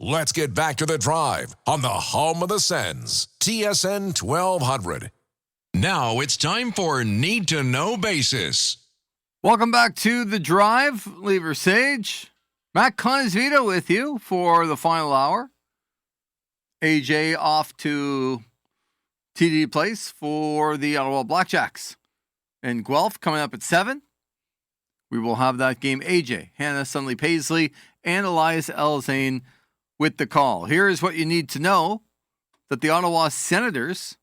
Let's get back to the drive on the home of the Sens, TSN 1200. Now it's time for Need to Know Basis. Welcome back to the drive. Lever Sage, Matt Conisvito with you for the final hour. AJ off to TD Place for the Ottawa Blackjacks. And Guelph coming up at 7. We will have that game. AJ, Hannah Sunley Paisley, and Elias Elzane with the call. Here is what you need to know: that the Ottawa Senators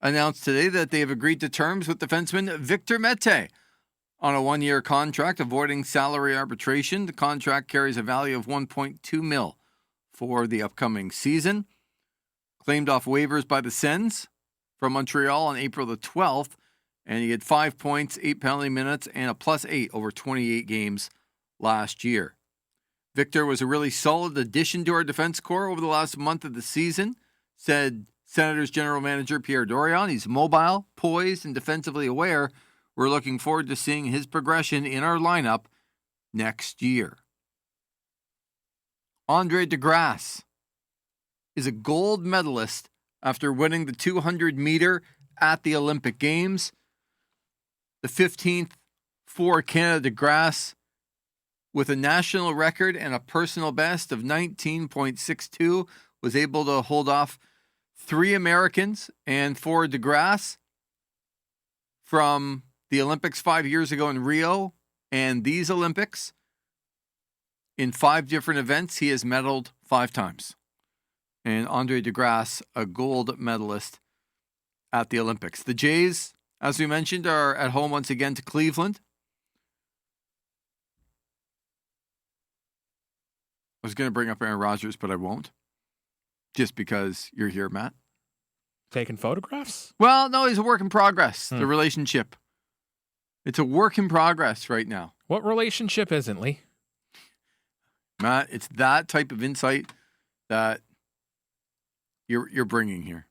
announced today that they have agreed to terms with defenseman Victor Mete on a 1-year contract, avoiding salary arbitration. The contract carries a value of $1.2 million for the upcoming season. Claimed off waivers by the Sens from Montreal on April the 12th, and he had 5 points, 8 penalty minutes, and a +8 over 28 games last year. Victor was a really solid addition to our defense corps over the last month of the season, said Senators General Manager Pierre Dorion. He's mobile, poised, and defensively aware. We're looking forward to seeing his progression in our lineup next year. Andre DeGrasse is a gold medalist after winning the 200-meter at the Olympic Games. The 15th for Canada. DeGrasse, with a national record and a personal best of 19.62, was able to hold off 3 Americans. And for DeGrasse, from the Olympics 5 years ago in Rio and these Olympics, in 5 different events, he has medaled 5 times. And Andre DeGrasse, a gold medalist at the Olympics. The Jays, as we mentioned, are at home once again to Cleveland. I was going to bring up Aaron Rodgers, but I won't. Just because you're here, Matt. Taking photographs? Well, no, he's a work in progress. The relationship. It's a work in progress right now. What relationship isn't, Lee? Matt, it's that type of insight that you're bringing here.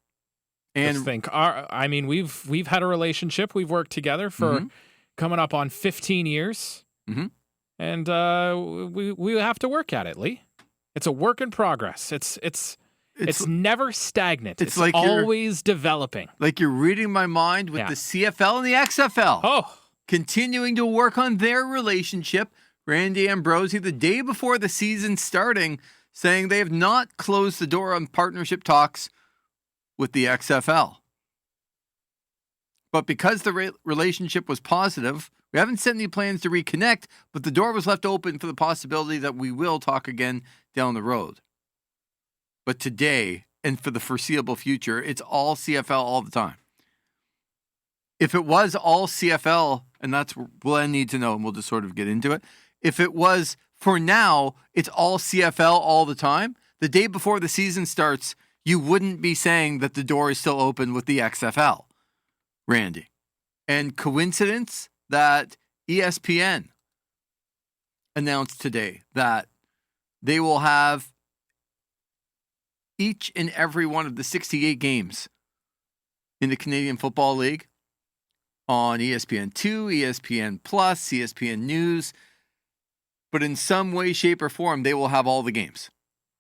And just think, we've had a relationship. We've worked together for coming up on 15 years. Mm-hmm. And we have to work at it, Lee. It's a work in progress. It's never stagnant. It's like always developing. Like you're reading my mind with the CFL and the XFL. Oh. Continuing to work on their relationship. Randy Ambrosie, the day before the season starting, saying they have not closed the door on partnership talks with the XFL. But because the relationship was positive, we haven't set any plans to reconnect, but the door was left open for the possibility that we will talk again down the road. But today, and for the foreseeable future, it's all CFL all the time. If it was all CFL, and that's what I need to know, and we'll just sort of get into it. If it was, for now, it's all CFL all the time, the day before the season starts, you wouldn't be saying that the door is still open with the XFL, Randy. And coincidence that ESPN announced today that they will have each and every one of the 68 games in the Canadian Football League on ESPN2, ESPN Plus, ESPN News. But in some way, shape, or form, they will have all the games.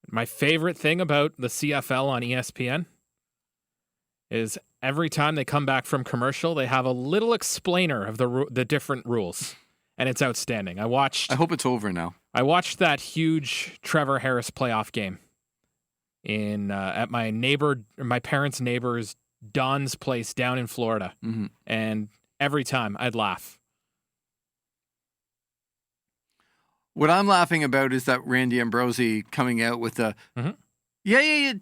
My favorite thing about the CFL on ESPN is every time they come back from commercial, they have a little explainer of the different rules, and it's outstanding. I hope it's over now. I watched that huge Trevor Harris playoff game at my parents' neighbor's Don's place down in Florida, and every time I'd laugh. What I'm laughing about is that Randy Ambrosie coming out with the, yeah.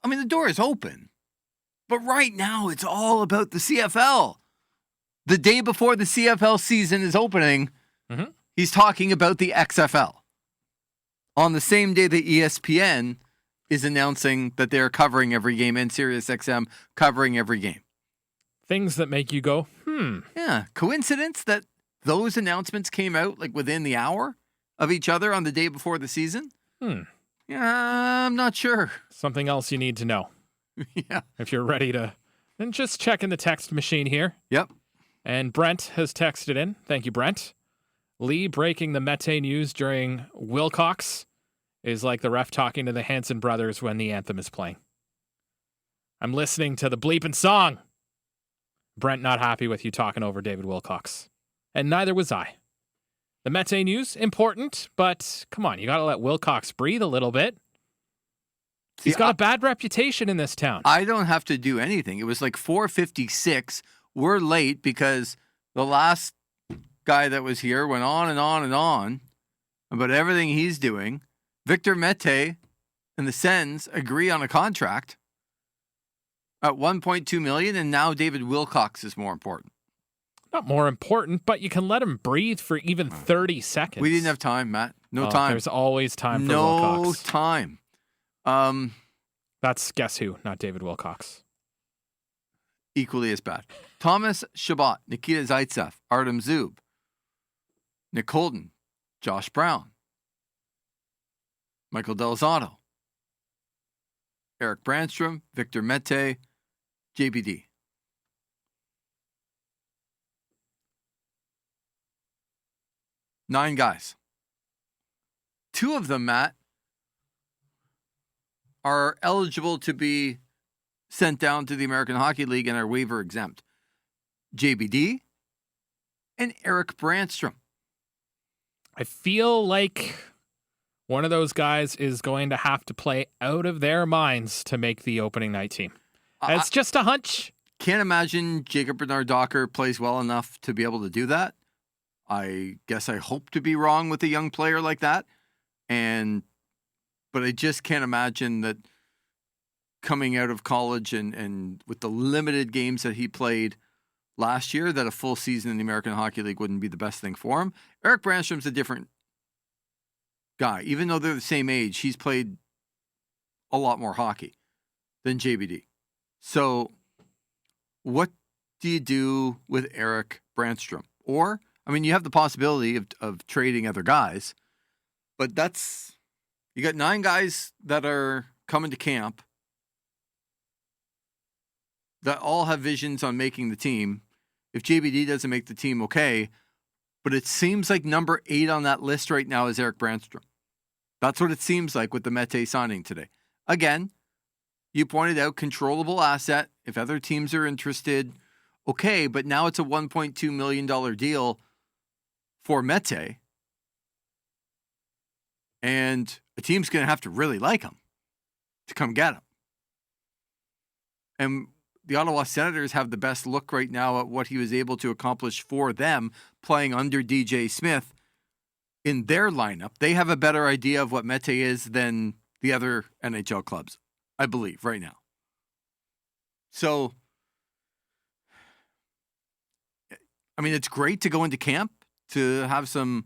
I mean, the door is open. But right now, it's all about the CFL. The day before the CFL season is opening, he's talking about the XFL. On the same day that ESPN is announcing that they're covering every game, and SiriusXM covering every game. Things that make you go, Yeah. Coincidence that those announcements came out like within the hour of each other on the day before the season? Yeah, I'm not sure. Something else you need to know. Yeah. If you're ready to, then just check in the text machine here. Yep. And Brent has texted in. Thank you, Brent. Lee breaking the Mete news during Wilcox is like the ref talking to the Hanson brothers when the anthem is playing. I'm listening to the bleeping song. Brent not happy with you talking over David Wilcox. And neither was I. The Mete news, important, but come on, you got to let Wilcox breathe a little bit. He's got a bad reputation in this town. I don't have to do anything. It was like 4:56. We're late because the last guy that was here went on and on and on about everything he's doing. Victor Mete and the Sens agree on a contract at $1.2 million, and now David Wilcox is more important. Not more important, but you can let him breathe for even 30 seconds. We didn't have time, Matt. No time. There's always time for Wilcox. No time. That's Guess Who, not David Wilcox. Equally as bad. Thomas Chabot, Nikita Zaitsev, Artem Zub, Nick Holden, Josh Brown, Michael Del Zotto, Eric Brandstrom, Victor Mete, JBD. Nine guys. Two of them, Matt, are eligible to be sent down to the American Hockey League and are waiver exempt. JBD and Eric Brandstrom. I feel like one of those guys is going to have to play out of their minds to make the opening night team. It's just a hunch. Can't imagine Jacob Bernard-Docker plays well enough to be able to do that. I guess I hope to be wrong with a young player like that. But I just can't imagine that coming out of college and with the limited games that he played last year, that a full season in the American Hockey League wouldn't be the best thing for him. Eric Brandstrom's a different guy. Even though they're the same age, he's played a lot more hockey than JBD. So what do you do with Eric Brandstrom? Or, I mean, you have the possibility of trading other guys, but you got 9 guys that are coming to camp that all have visions on making the team. If JBD doesn't make the team, okay. But it seems like number 8 on that list right now is Eric Brandstrom. That's what it seems like with the Mete signing today. Again, you pointed out controllable asset. If other teams are interested, okay. But now it's a $1.2 million deal for Mete. And a team's going to have to really like him to come get him. And the Ottawa Senators have the best look right now at what he was able to accomplish for them playing under DJ Smith in their lineup. They have a better idea of what Mete is than the other NHL clubs, I believe, right now. So, I mean, it's great to go into camp, to have some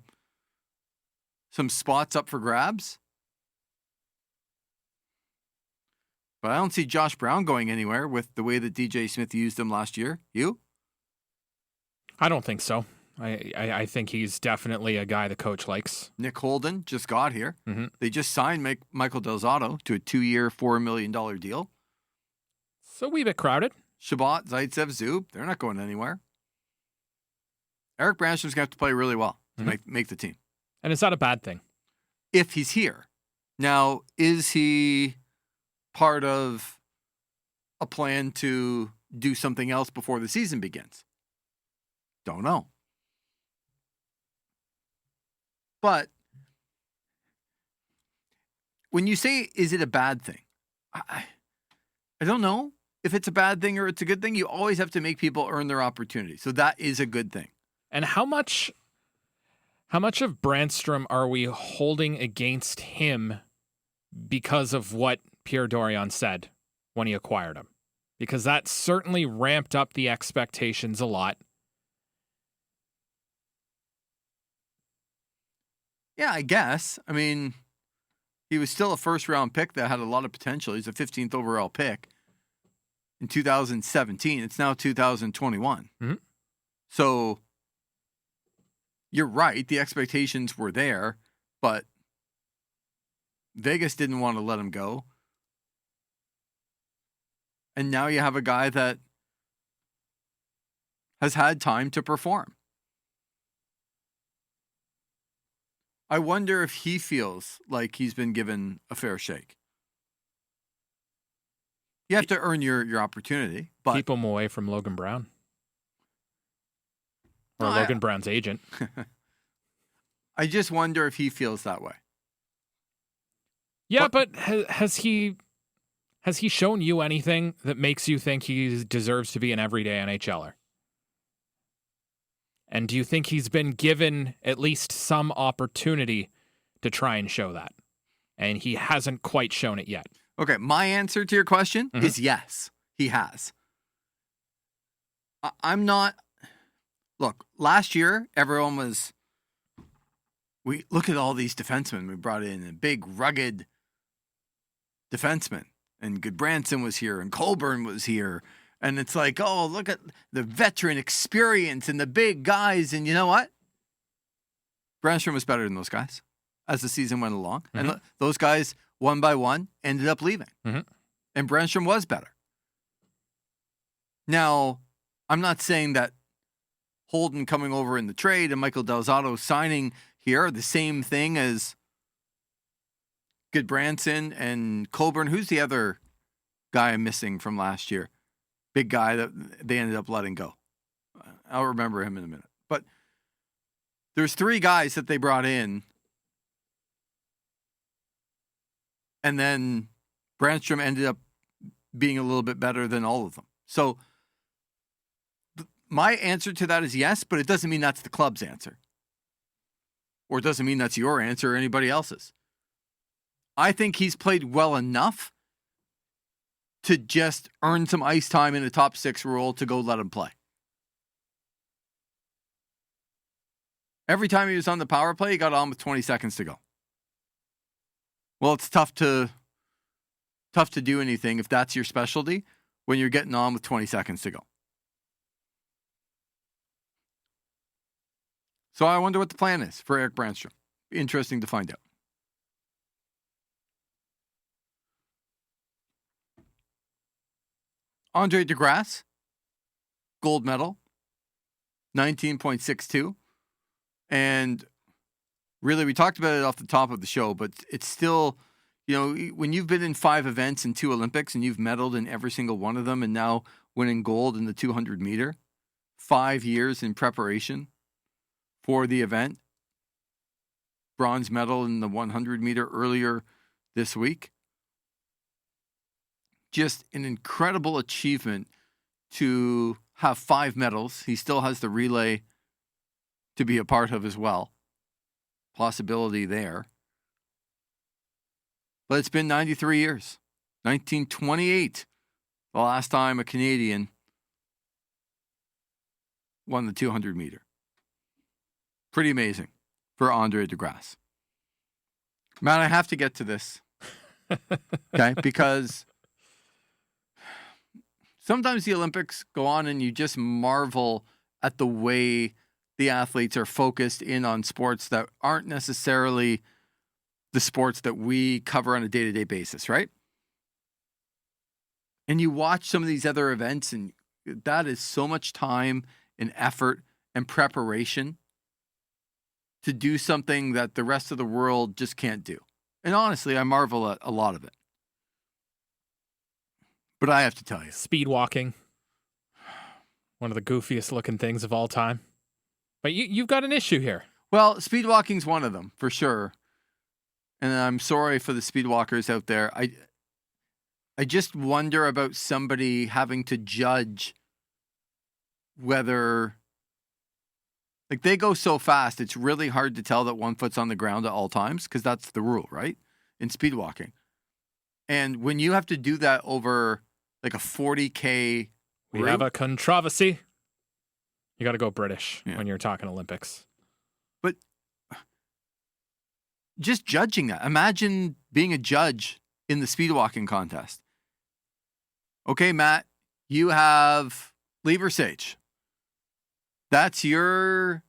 spots up for grabs. But I don't see Josh Brown going anywhere with the way that DJ Smith used him last year. You? I don't think so. I think he's definitely a guy the coach likes. Nick Holden just got here. Mm-hmm. They just signed Michael Del Zotto to a 2-year, $4 million deal. So wee bit crowded. Chabot, Zaitsev, Zub, they're not going anywhere. Eric Brandstrom's going to have to play really well to make the team. And it's not a bad thing. If he's here. Now, is he part of a plan to do something else before the season begins? Don't know. But when you say, is it a bad thing? I don't know if it's a bad thing or it's a good thing. You always have to make people earn their opportunity. So that is a good thing. And how much of Brandstrom are we holding against him because of what Pierre Dorion said when he acquired him? Because that certainly ramped up the expectations a lot. Yeah, I guess. I mean, he was still a first-round pick that had a lot of potential. He's a 15th overall pick in 2017. It's now 2021. Mm-hmm. So you're right. The expectations were there, but Vegas didn't want to let him go. And now you have a guy that has had time to perform. I wonder if he feels like he's been given a fair shake. You have to earn your opportunity, but Keep him away from Logan Brown. Or No, Logan Brown's agent. I just wonder if he feels that way. Yeah, but has he shown you anything that makes you think he deserves to be an everyday NHLer? And do you think he's been given at least some opportunity to try and show that? And he hasn't quite shown it yet. Okay, my answer to your question is yes, he has. I'm not... Look, last year, everyone was... We look at all these defensemen we brought in, and big, rugged defensemen. And Goodbranson was here, and Colburn was here. And it's like, oh, look at the veteran experience and the big guys. And you know what? Brannstrom was better than those guys as the season went along. Mm-hmm. And those guys, one by one, ended up leaving. Mm-hmm. And Brannstrom was better. Now, I'm not saying that Holden coming over in the trade and Michael Del Zotto signing here are the same thing as Goodbranson and Colburn. Who's the other guy I'm missing from last year? Big guy that they ended up letting go. I'll remember him in a minute. But there's 3 guys that they brought in. And then Brannstrom ended up being a little bit better than all of them. So my answer to that is yes, but it doesn't mean that's the club's answer. Or it doesn't mean that's your answer or anybody else's. I think he's played well enough to just earn some ice time in a top 6 role to go let him play. Every time he was on the power play, he got on with 20 seconds to go. Well, it's tough to do anything if that's your specialty when you're getting on with 20 seconds to go. So I wonder what the plan is for Erik Brannstrom. Interesting to find out. Andre DeGrasse, gold medal, 19.62. And really, we talked about it off the top of the show, but it's still, you know, when you've been in 5 events and 2 Olympics and you've medaled in every single one of them and now winning gold in the 200 meter, 5 years in preparation for the event, bronze medal in the 100 meter earlier this week. Just an incredible achievement to have 5 medals. He still has the relay to be a part of as well. Possibility there. But it's been 93 years. 1928, the last time a Canadian won the 200 meter. Pretty amazing for Andre DeGrasse. Matt, I have to get to this. Okay, because sometimes the Olympics go on and you just marvel at the way the athletes are focused in on sports that aren't necessarily the sports that we cover on a day-to-day basis, right? And you watch some of these other events and that is so much time and effort and preparation to do something that the rest of the world just can't do. And honestly, I marvel at a lot of it. But I have to tell you. Speed walking. One of the goofiest looking things of all time. But you've got an issue here. Well, speed walking's one of them, for sure. And I'm sorry for the speed walkers out there. I just wonder about somebody having to judge whether... Like, they go so fast, it's really hard to tell that one foot's on the ground at all times, because that's the rule, right? In speed walking. And when you have to do that over, like, a 40K... We have a controversy. You got to go British when you're talking Olympics. But just judging that. Imagine being a judge in the speed walking contest. Okay, Matt, you have Lever Sage. That's your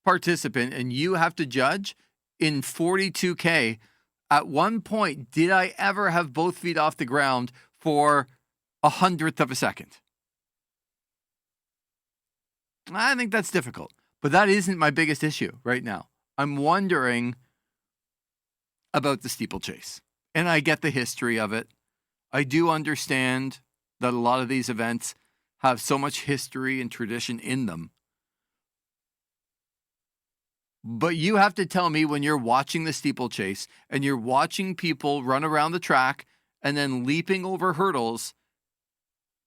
participant, and you have to judge in 42K. At one point, did I ever have both feet off the ground for 100th of a second? I think that's difficult, but that isn't my biggest issue right now. I'm wondering about the steeplechase. And I get the history of it. I do understand that a lot of these events have so much history and tradition in them. But you have to tell me, when you're watching the steeplechase and you're watching people run around the track and then leaping over hurdles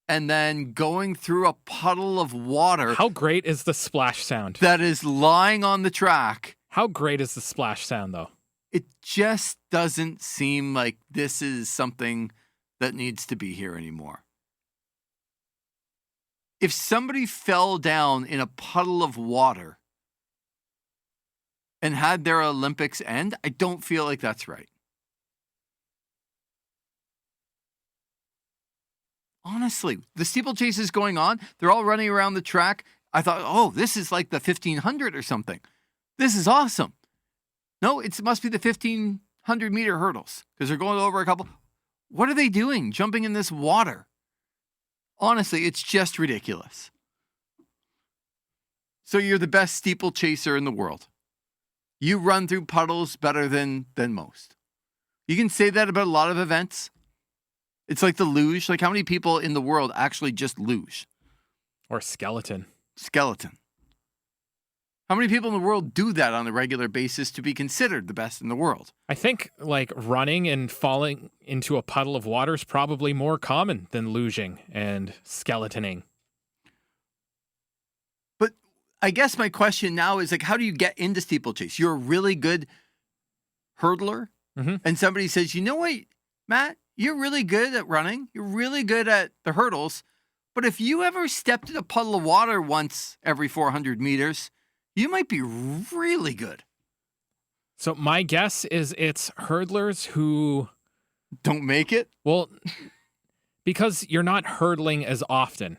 and then going through a puddle of water. How great is the splash sound? That is lying on the track. How great is the splash sound, though? It just doesn't seem like this is something that needs to be here anymore. If somebody fell down in a puddle of water and had their Olympics end, I don't feel like that's right. Honestly, the steeplechase is going on. They're all running around the track. I thought, oh, this is like the 1500 or something. This is awesome. No, it must be the 1500-meter hurdles because they're going over a couple. What are they doing jumping in this water? Honestly, it's just ridiculous. So you're the best steeplechaser in the world. You run through puddles better than most. You can say that about a lot of events. It's like the luge. Like, how many people in the world actually just luge? Or skeleton. Skeleton. How many people in the world do that on a regular basis to be considered the best in the world? I think like running and falling into a puddle of water is probably more common than luging and skeletoning. But I guess my question now is, like, how do you get into steeplechase? You're a really good hurdler, and somebody says, you know what, Matt, you're really good at running. You're really good at the hurdles. But if you ever stepped in a puddle of water once every 400 meters, you might be really good. So my guess is it's hurdlers who don't make it? Well, because you're not hurdling as often.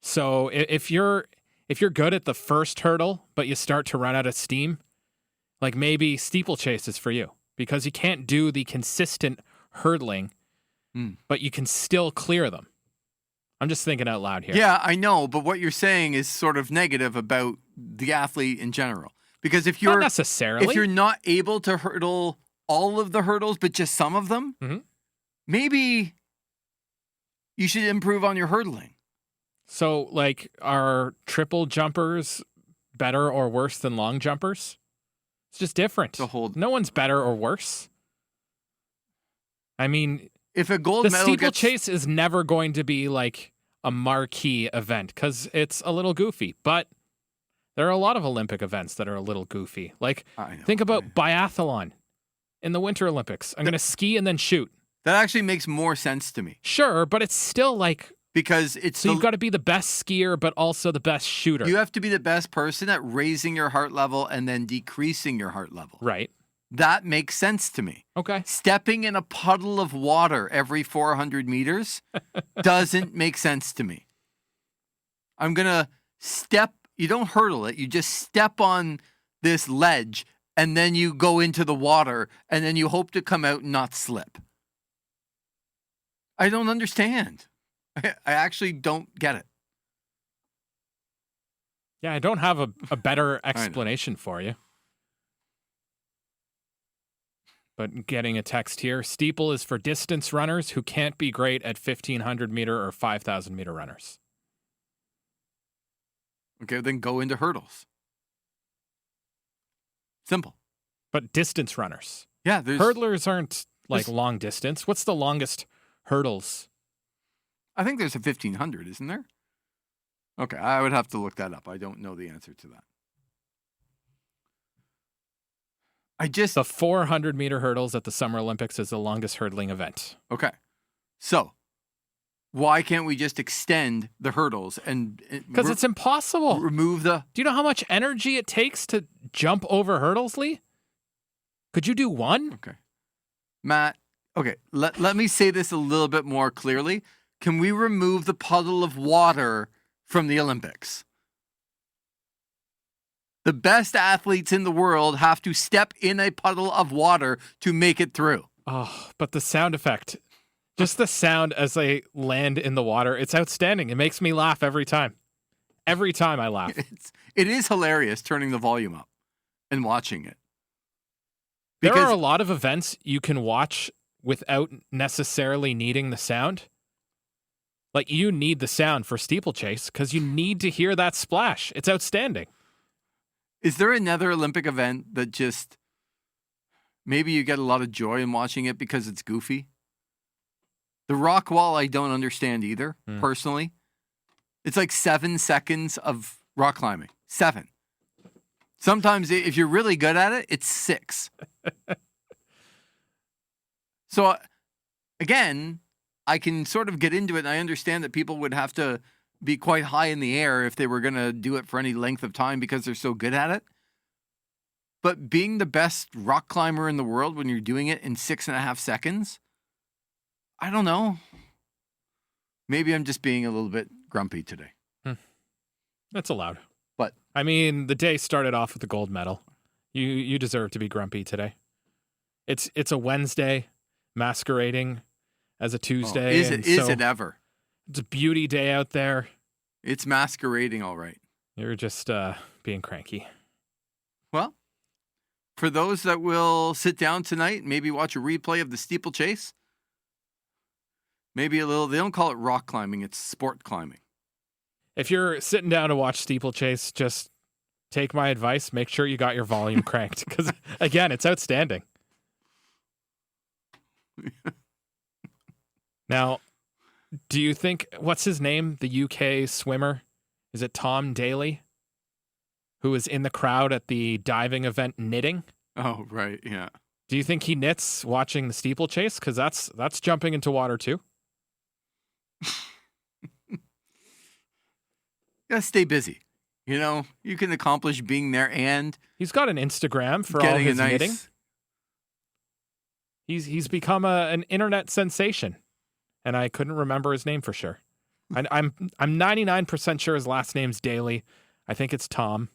So if you're good at the first hurdle, but you start to run out of steam, like maybe steeplechase is for you because you can't do the consistent hurdling, but you can still clear them. I'm just thinking out loud here. Yeah, I know, but what you're saying is sort of negative about the athlete in general. Because if you're not necessarily, if you're not able to hurdle all of the hurdles, but just some of them, maybe you should improve on your hurdling. So, like, are triple jumpers better or worse than long jumpers? It's just different. No one's better or worse. I mean, if a gold the medal steeplechase is never going to be like a marquee event because it's a little goofy. But there are a lot of Olympic events that are a little goofy. Like, think about biathlon in the Winter Olympics. I'm going to ski and then shoot. That actually makes more sense to me. Sure, but it's still like... Because it's... So you've got to be the best skier, but also the best shooter. You have to be the best person at raising your heart level and then decreasing your heart level. Right. That makes sense to me. Okay. Stepping in a puddle of water every 400 meters doesn't make sense to me. I'm going to step... You don't hurdle it. You just step on this ledge and then you go into the water and then you hope to come out and not slip. I don't understand. I actually don't get it. Yeah, I don't have a better explanation for you. But getting a text here, steeple is for distance runners who can't be great at 1,500 meter or 5,000 meter runners. Okay, then go into hurdles. Simple. But distance runners. Yeah, hurdlers aren't like long distance. What's the longest hurdles? I think there's a 1,500, isn't there? Okay, I would have to look that up. I don't know the answer to that. The 400 meter hurdles at the Summer Olympics is the longest hurdling event. Okay. So, why can't we just extend the hurdles and because it's impossible. Remove the... Do you know how much energy it takes to jump over hurdles, Lee? Could you do one? Okay. Matt, okay, let me say this a little bit more clearly. Can we remove the puddle of water from the Olympics? The best athletes in the world have to step in a puddle of water to make it through. Oh, but the sound effect, just the sound as they land in the water, it's outstanding. It makes me laugh every time. Every time I laugh. It is hilarious turning the volume up and watching it. There Because are a lot of events you can watch without necessarily needing the sound. Like, you need the sound for steeplechase because you need to hear that splash. It's outstanding. is there another Olympic event that just maybe you get a lot of joy in watching it because it's goofy? The rock wall, I don't understand either, personally. It's like 7 seconds of rock climbing. 7. Sometimes, if you're really good at it, it's 6. So, again, I can sort of get into it, and I understand that people would have to be quite high in the air if they were going to do it for any length of time because they're so good at it. But being the best rock climber in the world when you're doing it in 6.5 seconds, I don't know. Maybe I'm just being a little bit grumpy today. That's allowed. But I mean, the day started off with the gold medal. You deserve to be grumpy today. It's a Wednesday masquerading as a Tuesday. Is it ever? It's a beauty day out there. It's masquerading, all right. You're just being cranky. Well, for those that will sit down tonight, maybe watch a replay of the steeplechase. Maybe a little, they don't call it rock climbing, it's sport climbing. If you're sitting down to watch steeplechase, just take my advice. Make sure you got your volume cranked because, again, it's outstanding. Now, do you think, what's his name? The UK swimmer? Is it Tom Daley? Who was in the crowd at the diving event knitting? Oh, right, yeah. Do you think he knits watching the steeplechase? Because that's jumping into water too. Gotta stay busy. You know, you can accomplish being there and He's got an Instagram for all getting his a nice knitting. He's become an internet sensation, and I couldn't remember his name for sure. I'm 99% sure his last name's Daly. I think it's Tom.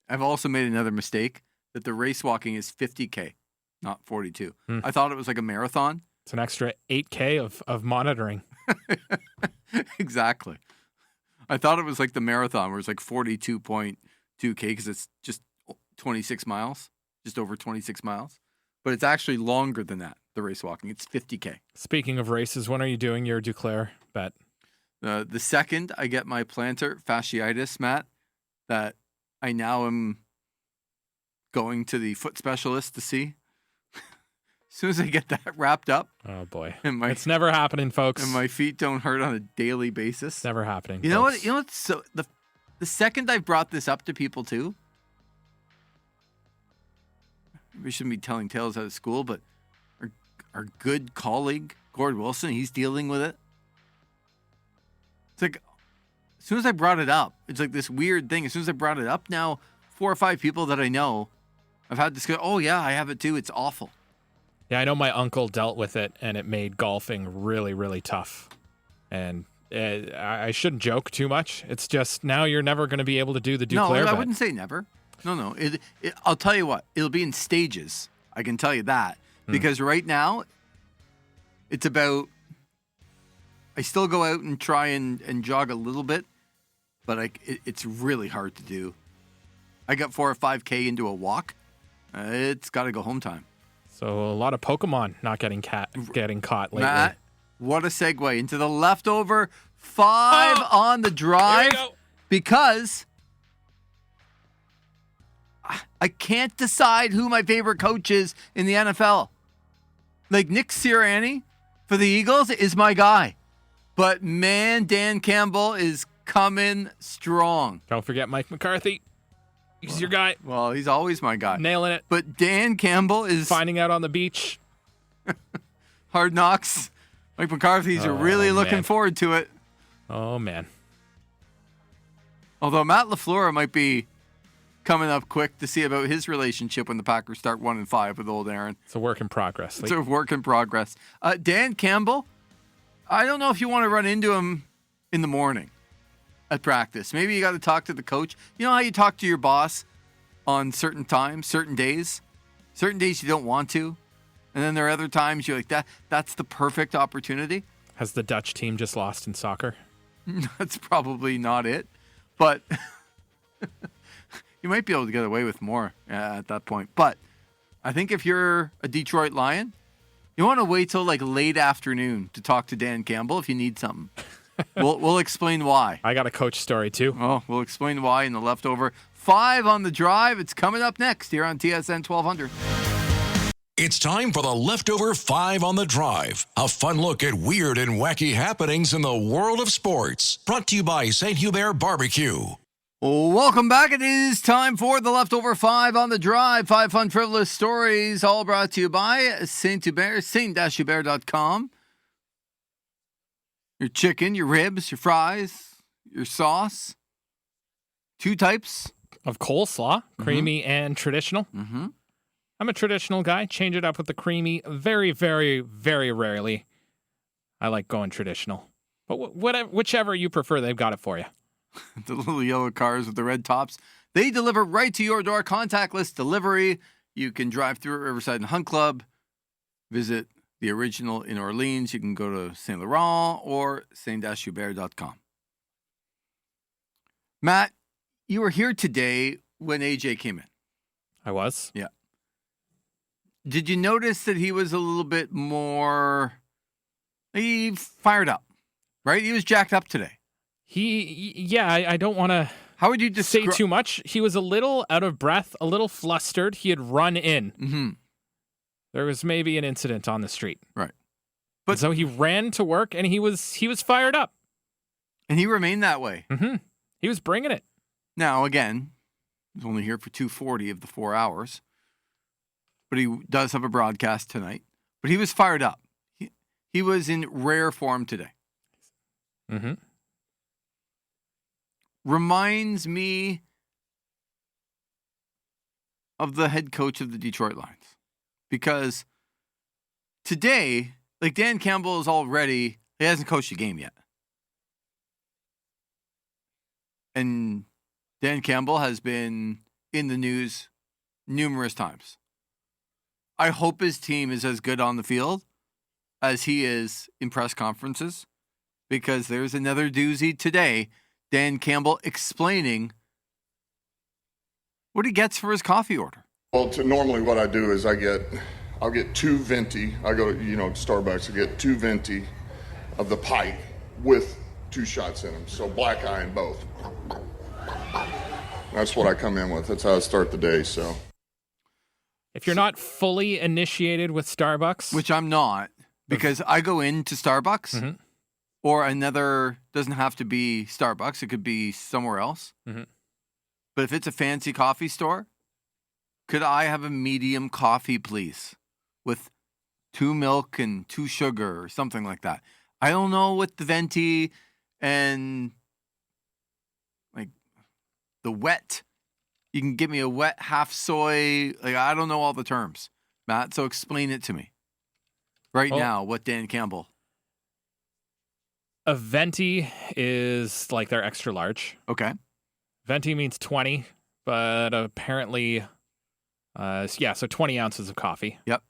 I've also made another mistake that the race walking is 50K, not 42. I thought it was like a marathon. It's an extra 8K of monitoring. Exactly. I thought it was like the marathon where it's like 42.2K because it's just 26 miles, just over 26 miles. But it's actually longer than that, the race walking. It's 50K. Speaking of races, when are you doing your Duclair bet? The second I get my plantar fasciitis, Matt, that I now am going to the foot specialist to see. As soon as I get that wrapped up. Oh, boy. And It's never happening, folks. And my feet don't hurt on a daily basis. It's never happening. You know folks. what? You know what? So the second I brought this up to people too, we shouldn't be telling tales out of school, but our good colleague Gord Wilson, he's dealing with it. It's like as soon as I brought it up, it's like this weird thing. As soon as I brought it up, now 4 or 5 people that I know, I've had this go, oh yeah, I have it too. It's awful. Yeah, I know my uncle dealt with it, and it made golfing really, really tough. And I shouldn't joke too much. It's just now you're never going to be able to do the Duclair No, I bet. wouldn't say never. No. I'll tell you what. It'll be in stages. I can tell you that. Because right now, it's about... I still go out and try and jog a little bit, but it's really hard to do. I got 4 or 5K into a walk. It's got to go home time. So a lot of Pokemon not getting caught lately. Matt, what a segue into the leftover 5 on the drive. Here we go. Because I can't decide who my favorite coach is in the NFL. Like Nick Sirianni for the Eagles is my guy. But man, Dan Campbell is coming strong. Don't forget Mike McCarthy. He's your guy. Well, he's always my guy. Nailing it. But Dan Campbell is Finding out on the beach. Hard Knocks. Mike McCarthy's really looking man. forward to it. Oh, man. Although Matt LaFleur might be coming up quick to see about his relationship when the Packers start 1-5 with old Aaron. It's a work in progress. It's a work in progress. Dan Campbell, I don't know if you want to run into him in the morning at practice. Maybe you got to talk to the coach. You know how you talk to your boss on certain times, certain days? Certain days you don't want to. And then there are other times you're like, that's the perfect opportunity. Has the Dutch team just lost in soccer? That's probably not it. But you might be able to get away with more at that point. But I think if you're a Detroit Lion, you want to wait till like late afternoon to talk to Dan Campbell if you need something. We'll explain why. I got a coach story too. Oh, we'll explain why in the leftover 5 on the drive. It's coming up next here on TSN 1200. It's time for the Leftover 5 on the Drive, a fun look at weird and wacky happenings in the world of sports. Brought to you by St. Hubert Barbecue. Welcome back. It is time for the Leftover 5 on the Drive. 5 fun, frivolous stories, all brought to you by St. Hubert, St-Hubert.com. Your chicken, your ribs, your fries, your sauce. 2 types. Of coleslaw, creamy and traditional. Mm-hmm. I'm a traditional guy. Change it up with the creamy. Very, very, very rarely. I like going traditional. But whichever you prefer, they've got it for you. The little yellow cars with the red tops. They deliver right to your door. Contactless delivery. You can drive through Riverside and Hunt Club. Visit the original in Orleans. You can go to Saint Laurent or Saint-Hubert.com. Matt, you were here today when AJ came in. I was. Yeah. Did you notice that he was a little bit more, he fired up, right? He was jacked up today. I don't want to How would you say too much. He was a little out of breath, a little flustered. He had run in. Mm-hmm. There was maybe an incident on the street. Right. But so he ran to work and he was fired up. And he remained that way. Mm-hmm. He was bringing it. Now, again, he's only here for 240 of the 4 hours. But he does have a broadcast tonight. But he was fired up. He was in rare form today. Mm-hmm. Reminds me of the head coach of the Detroit Lions. Because today, like Dan Campbell is already, he hasn't coached a game yet. And Dan Campbell has been in the news numerous times. I hope his team is as good on the field as he is in press conferences, because there's another doozy today. Dan Campbell explaining what he gets for his coffee order. Well, normally what I do is I'll get 2 venti. I go to, Starbucks, I get 2 venti of the pike with 2 shots in them. So black eye in both. That's what I come in with. That's how I start the day, so. If you're not fully initiated with Starbucks, Which I'm not, because I go into Starbucks mm-hmm. or another, doesn't have to be Starbucks. It could be somewhere else. Mm-hmm. But if it's a fancy coffee store, could I have a medium coffee, please? With 2 milk and 2 sugar or something like that. I don't know what the venti and like the wet. You can give me a wet half soy. Like, I don't know all the terms, Matt. So explain it to me right now. What Dan Campbell? A venti is like their extra large. Okay. Venti means 20, but apparently, so 20 ounces of coffee. Yep.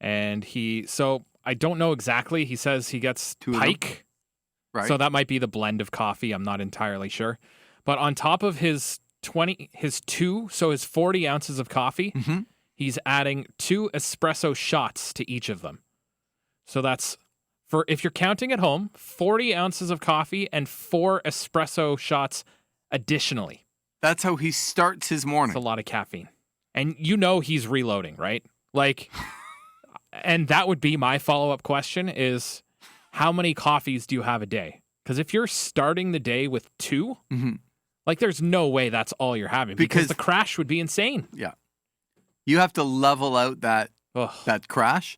And so I don't know exactly. He says he gets 2 of them. pike. Right. So that might be the blend of coffee. I'm not entirely sure. But on top of his 40 ounces of coffee, Mm-hmm. he's adding 2 espresso shots to each of them. So that's, for if you're counting at home, 40 ounces of coffee and 4 espresso shots additionally. That's how he starts his morning. It's a lot of caffeine. And he's reloading, right? Like, and that would be my follow-up question is, how many coffees do you have a day? Because if you're starting the day with 2, Mm-hmm. like there's no way that's all you're having because the crash would be insane. Yeah. You have to level out that crash.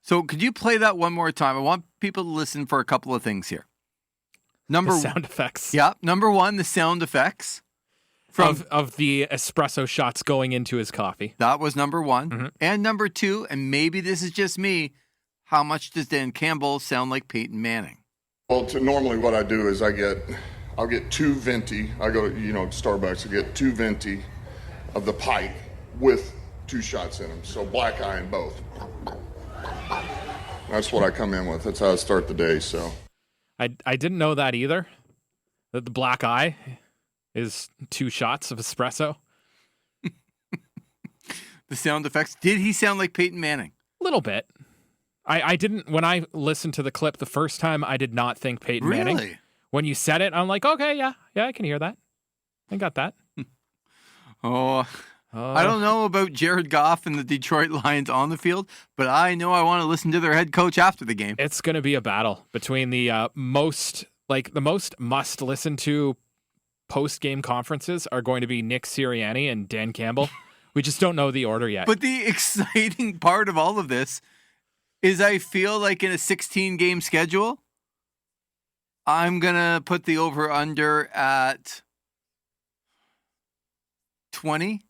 So could you play that one more time? I want people to listen for a couple of things here. The sound effects. Yeah. Number 1, the sound effects. Of the espresso shots going into his coffee. That was number 1. Mm-hmm. And number 2, and maybe this is just me, how much does Dan Campbell sound like Peyton Manning? Well, normally what I do is I'll get 2 venti. I go to, Starbucks, I get 2 venti of the pike with 2 shots in them. So black eye in both. That's what I come in with. That's how I start the day, so. I didn't know that either. That the black eye is 2 shots of espresso. The sound effects. Did he sound like Peyton Manning? A little bit. I didn't, when I listened to the clip the first time, I did not think Peyton Manning. Really? When you said it, I'm like, okay, yeah, I can hear that. I got that. Oh, I don't know about Jared Goff and the Detroit Lions on the field, but I know I want to listen to their head coach after the game. It's going to be a battle between the most must listen to post game conferences are going to be Nick Sirianni and Dan Campbell. We just don't know the order yet. But the exciting part of all of this is I feel like in a 16-game schedule, I'm going to put the over-under at 20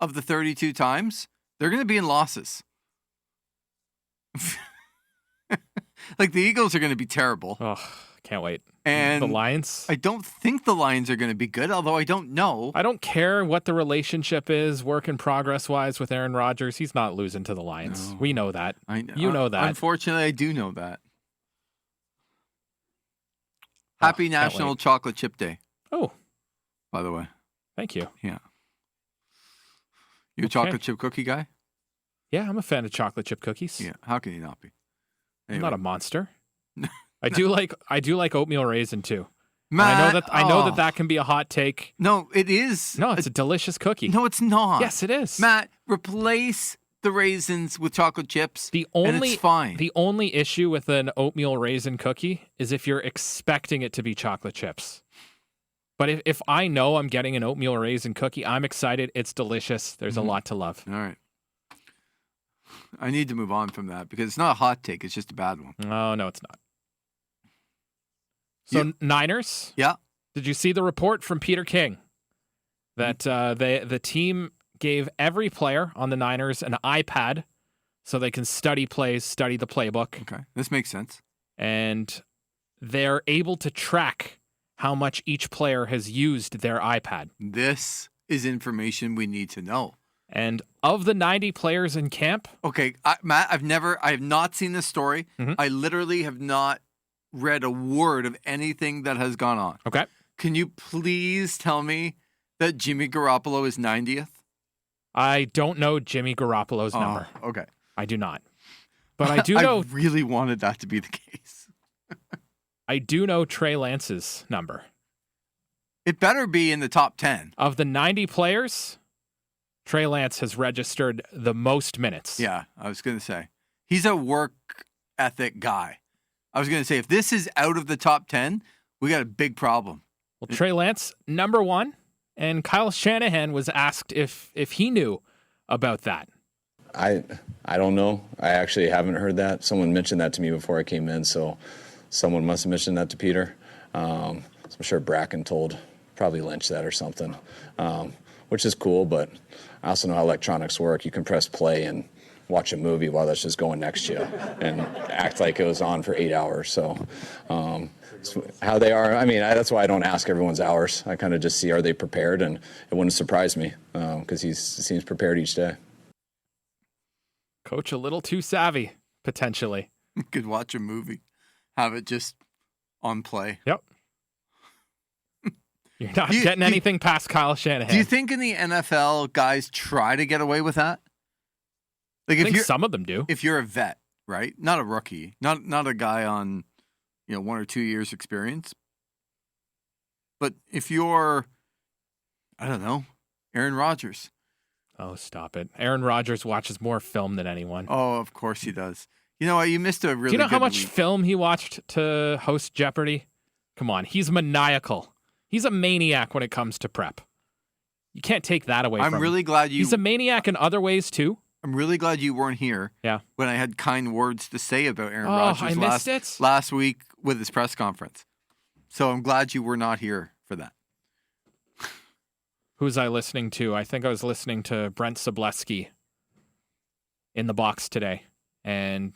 of the 32 times. They're going to be in losses. Like the Eagles are going to be terrible. Oh, can't wait. And the Lions? I don't think the Lions are going to be good, although I don't know. I don't care what the relationship is, work in progress wise with Aaron Rodgers. He's not losing to the Lions. No. We know that. You know that. Unfortunately, I do know that. Happy can't National wait. Chocolate Chip Day, Oh, by the way. thank you. Yeah. You a Okay. chocolate chip cookie guy? Yeah, I'm a fan of chocolate chip cookies. Yeah. How can you not be? I'm not a monster. I do like oatmeal raisin too. And Matt, I know that can be a hot take. No, it is. No, it's a delicious cookie. No, it's not. Yes, it is. Matt, replace the raisins with chocolate chips. The and only it's fine. The only issue with an oatmeal raisin cookie is if you're expecting it to be chocolate chips. But if I know I'm getting an oatmeal raisin cookie, I'm excited. It's delicious. There's a lot to love. All right. I need to move on from that because it's not a hot take. It's just a bad one. Oh, no, it's not. So Yeah. Niners? Yeah. Did you see the report from Peter King that the team gave every player on the Niners an iPad so they can study plays, study the playbook, Okay. This makes sense. and they're able to track how much each player has used their iPad. This is information we need to know. And of the 90 players in camp, Okay, Matt, I have not seen this story. Mhm. I literally have not read a word of anything that has gone on. okay, Can you please tell me that Jimmy Garoppolo is 90th? I don't know Jimmy Garoppolo's number. Okay. I do not. But I do know I really wanted that to be the case. I do know Trey Lance's number. It better be in the top 10. Of the 90 players, Trey Lance has registered the most minutes. Yeah, I was going to say. He's a work ethic guy. I was going to say, if this is out of the top 10, we got a big problem. Well, Trey Lance, number 1, and Kyle Shanahan was asked if he knew about that. I don't know. I actually haven't heard that. Someone mentioned that to me before I came in, so someone must have mentioned that to Peter. So I'm sure Bracken told probably Lynch that or something, which is cool, but I also know how electronics work. You can press play and watch a movie while that's just going next to you and act like it was on for 8 hours. So how they are, I mean, that's why I don't ask everyone's hours. I kind of just see, are they prepared? And it wouldn't surprise me because he seems prepared each day. Coach a little too savvy, potentially. Could watch a movie, have it just on play. Yep. You're not Do you- getting do- anything past Kyle Shanahan. Do you think in the NFL guys try to get away with that? Like I if think you're some of them do. if you're a vet, right? Not a rookie, not a guy on 1 or 2 years experience. But if you're, I don't know, Aaron Rodgers. Oh, stop it. Aaron Rodgers watches more film than anyone. Oh, of course he does. You know what? You missed a really Do you know how good much week. film he watched to host Jeopardy? Come on, he's maniacal. He's a maniac when it comes to prep. You can't take that away I'm from really him. glad you. He's a maniac in other ways too. I'm really glad you weren't here. Yeah. When I had kind words to say about Aaron Oh, Rodgers I missed it. last week with his press conference. So I'm glad you were not here for that. Who was I listening to? I think I was listening to Brent Sobleski in the box today. And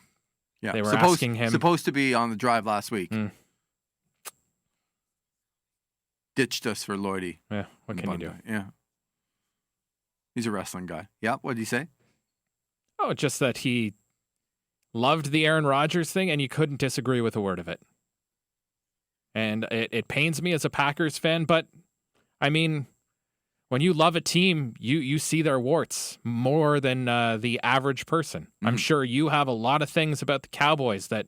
Yeah. They were asking him- Supposed to be on the drive last week. Mm. Ditched us for Lloydie. yeah, what can you do? Yeah. He's a wrestling guy. Yeah. What did he say? Oh, just that he loved the Aaron Rodgers thing and you couldn't disagree with a word of it. And it pains me as a Packers fan, but I mean, when you love a team, you see their warts more than the average person. I'm sure you have a lot of things about the Cowboys that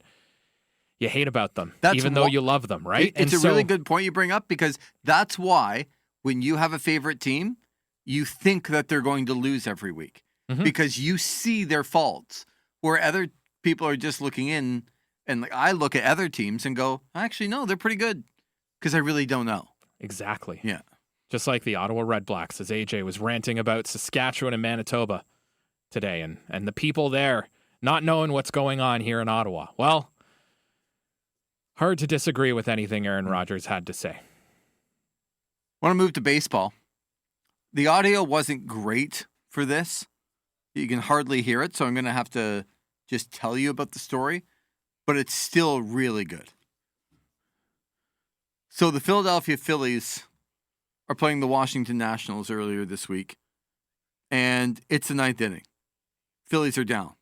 you hate about them, even though you love them, right? It's a really good point you bring up, because that's why when you have a favorite team, you think that they're going to lose every week because you see their faults, where other people are just looking in. And like, I look at other teams and go, actually, no, they're pretty good, because I really don't know. Exactly. Yeah. Just like the Ottawa Red Blacks, as AJ was ranting about Saskatchewan and Manitoba today, and the people there not knowing what's going on here in Ottawa. Well, hard to disagree with anything Aaron Rodgers had to say. I want to move to baseball. The audio wasn't great for this. You can hardly hear it, so I'm going to have to just tell you about the story, but it's still really good. So the Philadelphia Phillies are playing the Washington Nationals earlier this week, and it's the ninth inning. Phillies are down.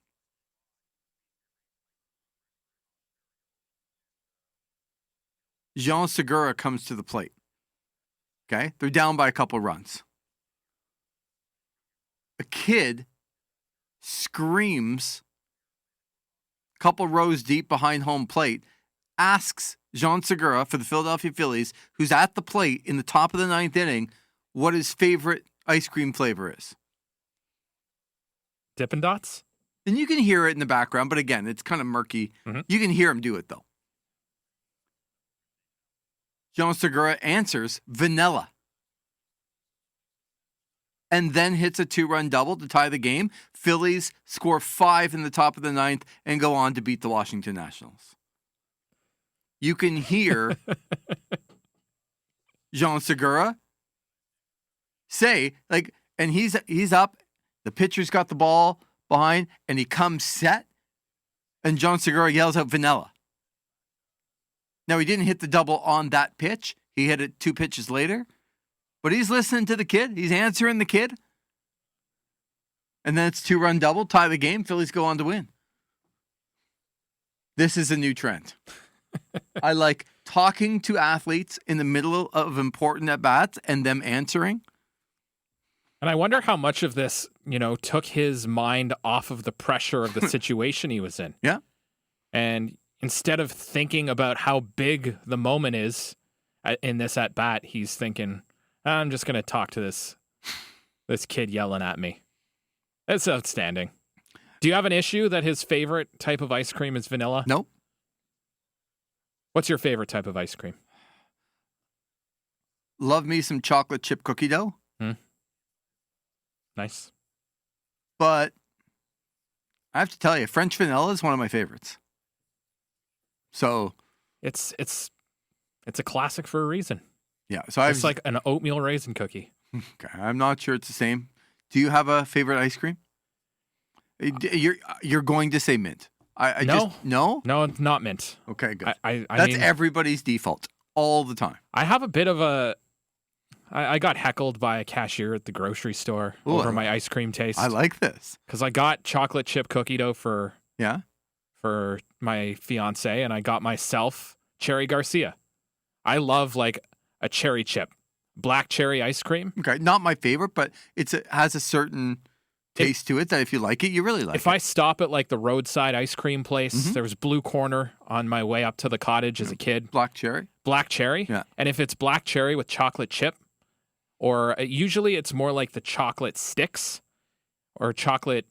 Jean Segura comes to the plate. Okay? They're down by a couple runs. A kid screams a couple rows deep behind home plate, asks Jean Segura for the Philadelphia Phillies, who's at the plate in the top of the ninth inning, what his favorite ice cream flavor is. Dippin' Dots? And you can hear it in the background, but again, it's kind of murky. You can hear him do it, though. Jean Segura answers vanilla. And then hits a 2-run double to tie the game. Phillies score 5 in the top of the ninth and go on to beat the Washington Nationals. You can hear Jean Segura say, like, and he's up, the pitcher's got the ball behind, and he comes set, and Jean Segura yells out vanilla. Now, he didn't hit the double on that pitch. He hit it 2 pitches later. But he's listening to the kid. He's answering the kid. And then it's 2-run double, tie the game. Phillies go on to win. This is a new trend. I like talking to athletes in the middle of important at-bats and them answering. And I wonder how much of this, took his mind off of the pressure of the situation he was in. Yeah. And instead of thinking about how big the moment is in this at-bat, he's thinking, I'm just going to talk to this kid yelling at me. It's outstanding. Do you have an issue that his favorite type of ice cream is vanilla? Nope. What's your favorite type of ice cream? Love me some chocolate chip cookie dough. Nice. But I have to tell you, French vanilla is one of my favorites. So it's a classic for a reason. Yeah, so it's like an oatmeal raisin cookie. Okay, I'm not sure it's the same. Do you have a favorite ice cream? You're going to say mint. No, it's not mint. Okay, good. That's everybody's default all the time. I have a bit of a. I got heckled by a cashier at the grocery store over my ice cream taste. I like this because I got chocolate chip cookie dough for my fiance, and I got myself Cherry Garcia. I love like a cherry chip, black cherry ice cream. Okay, not my favorite, but it has a certain taste to it that if you like it, you really like it. If I stop at like the roadside ice cream place, there was Blue Corner on my way up to the cottage as a kid. Black cherry? Black cherry. Yeah. And if it's black cherry with chocolate chip, or usually it's more like the chocolate sticks or chocolate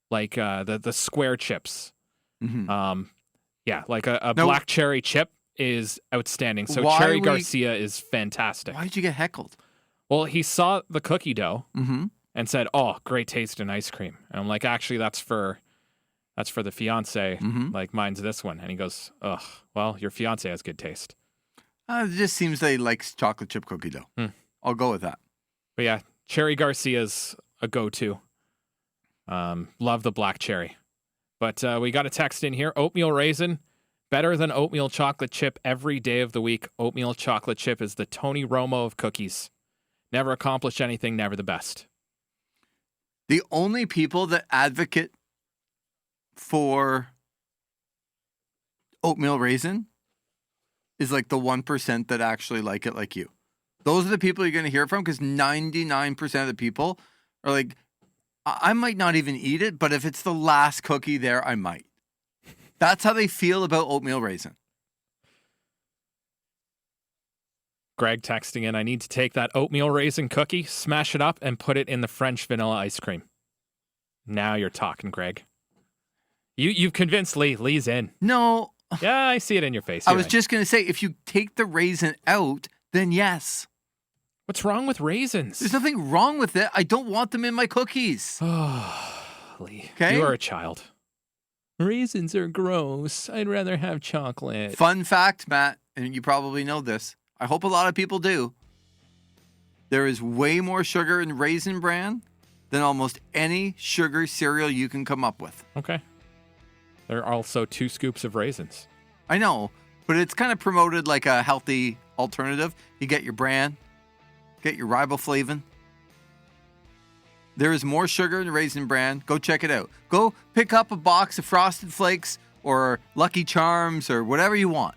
like the square chips. Like a black cherry chip is outstanding. So Cherry Garcia is fantastic. Why did you get heckled? Well, he saw the cookie dough and said, "Oh, great taste in ice cream." And I'm like, "Actually, that's for the fiance. Like mine's this one." And he goes, "Ugh, well, your fiance has good taste." It just seems they like chocolate chip cookie dough. I'll go with that. But yeah, Cherry Garcia's a go-to. Love the black cherry. But we got a text in here. Oatmeal raisin, better than oatmeal chocolate chip every day of the week. Oatmeal chocolate chip is the Tony Romo of cookies. Never accomplished anything, never the best. The only people that advocate for oatmeal raisin is like the 1% that actually like it like you. Those are the people you're going to hear from because 99% of the people are like, I might not even eat it, but if it's the last cookie there, I might. That's how they feel about oatmeal raisin. Greg texting in, I need to take that oatmeal raisin cookie, smash it up, and put it in the French vanilla ice cream. Now you're talking, Greg. You've convinced Lee. Lee's in. No. Yeah, I see it in your face. I You're was right. just going to say, if you take the raisin out, then yes. What's wrong with raisins? There's nothing wrong with it. I don't want them in my cookies. Oh, Lee, Okay. you are a child. Raisins are gross. I'd rather have chocolate. Fun fact, Matt, and you probably know this. I hope a lot of people do. There is way more sugar in Raisin Bran than almost any sugar cereal you can come up with. Okay. There are also 2 scoops of raisins. I know, but it's kind of promoted like a healthy alternative. You get your bran, get your riboflavin. There is more sugar in Raisin Bran. Go check it out. Go pick up a box of Frosted Flakes or Lucky Charms or whatever you want.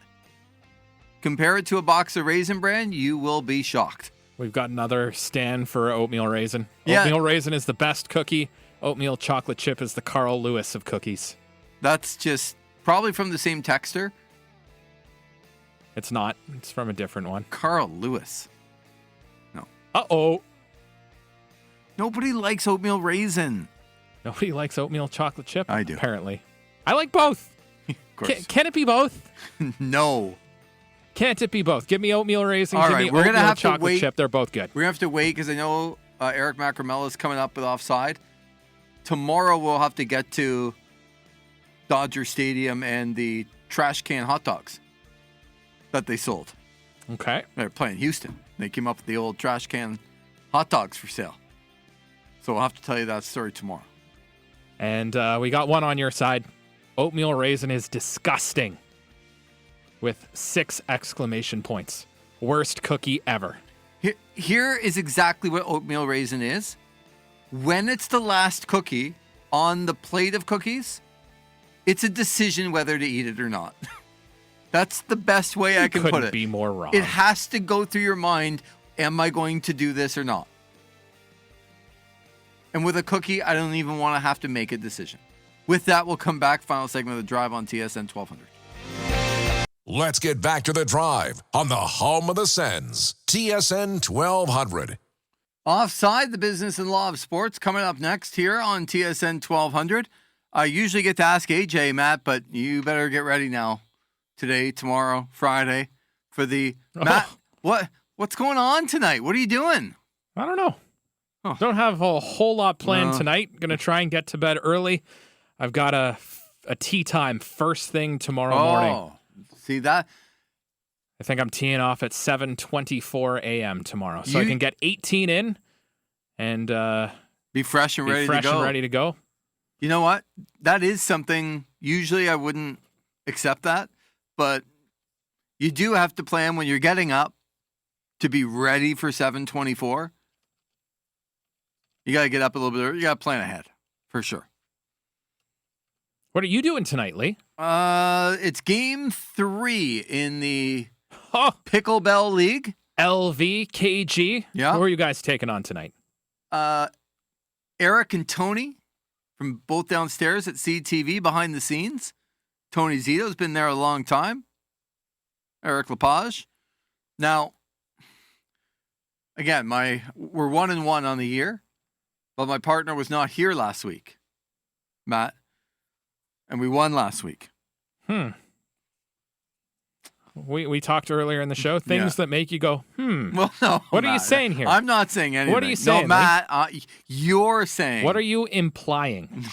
Compare it to a box of Raisin Bran, you will be shocked. We've got another stand for oatmeal raisin. Yeah. Oatmeal raisin is the best cookie. Oatmeal chocolate chip is the Carl Lewis of cookies. That's just probably from the same texter. It's not. It's from a different one. Carl Lewis. Uh-oh. Nobody likes oatmeal raisin. Nobody likes oatmeal chocolate chip? I do. Apparently. I like both. Of course. Can it be both? No. Can't it be both? Give me oatmeal raisin. All give right, me we're gonna oatmeal have to chocolate wait. chip. They're both good. We're going to have to wait because I know Eric Macramella is coming up with Offside. Tomorrow we'll have to get to Dodger Stadium and the trash can hot dogs that they sold. Okay. They're playing Houston. They came up with the old trash can hot dogs for sale. So we'll have to tell you that story tomorrow. And we got one on your side. Oatmeal raisin is disgusting. With 6 exclamation points. Worst cookie ever. Here is exactly what oatmeal raisin is. When it's the last cookie on the plate of cookies, it's a decision whether to eat it or not. That's the best way I can put Couldn't it. be more wrong. It has to go through your mind, am I going to do this or not? And with a cookie, I don't even want to have to make a decision. With that, we'll come back. Final segment of the drive on TSN 1200. Let's get back to the drive on the home of the Sens, TSN 1200. Offside, the business and law of sports, coming up next here on TSN 1200. I usually get to ask AJ, Matt, but you better get ready now. Today, tomorrow, Friday, for the Matt. What's going on tonight? What are you doing? I don't know. Oh. Don't have a whole lot planned tonight. Going to try and get to bed early. I've got a tea time first thing tomorrow morning. See that? I think I'm teeing off at 7:24 a.m. tomorrow. So I can get 18 in and Be fresh and be ready fresh to go. and ready to go. You know what? That is something, usually I wouldn't accept that, but you do have to plan when you're getting up to be ready for 7:24. You got to get up a little bit early. You got to plan ahead, for sure. What are you doing tonight, Lee? It's game 3 in the Oh, Pickleball League. LVKG. Yeah. Who are you guys taking on tonight? Eric and Tony from both downstairs at CTV behind the scenes. Tony Zito's been there a long time. Eric Lepage. Now, again, we're 1-1 on the year, but my partner was not here last week, Matt, and we won last week. We talked earlier in the show. Things that make you go, Well, no. What are you Matt, saying here? I'm not saying anything. What are you saying, No, Matt, you're saying. What are you implying?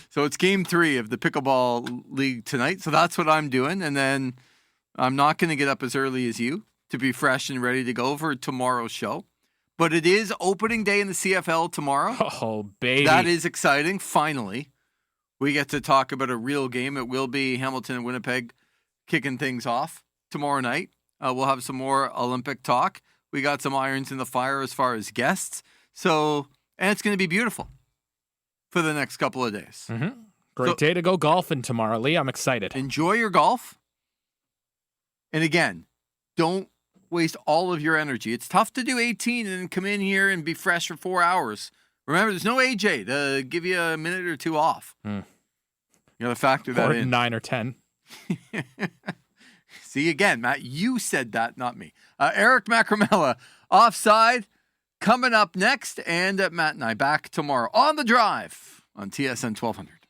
So it's game 3 of the Pickleball League tonight. So that's what I'm doing. And then I'm not going to get up as early as you to be fresh and ready to go for tomorrow's show. But it is opening day in the CFL tomorrow. Oh, baby. That is exciting. Finally, we get to talk about a real game. It will be Hamilton and Winnipeg kicking things off tomorrow night. We'll have some more Olympic talk. We got some irons in the fire as far as guests. So, and it's going to be beautiful for the next couple of days. Great day to go golfing tomorrow, Lee. I'm excited. Enjoy your golf. And again, don't waste all of your energy. It's tough to do 18 and then come in here and be fresh for 4 hours. Remember, there's no AJ to give you a minute or two off. You got to factor that Or in. 9 or 10. See, again, Matt, you said that, not me. Eric Macramella, Offside, coming up next. And Matt and I back tomorrow on The Drive on TSN 1200.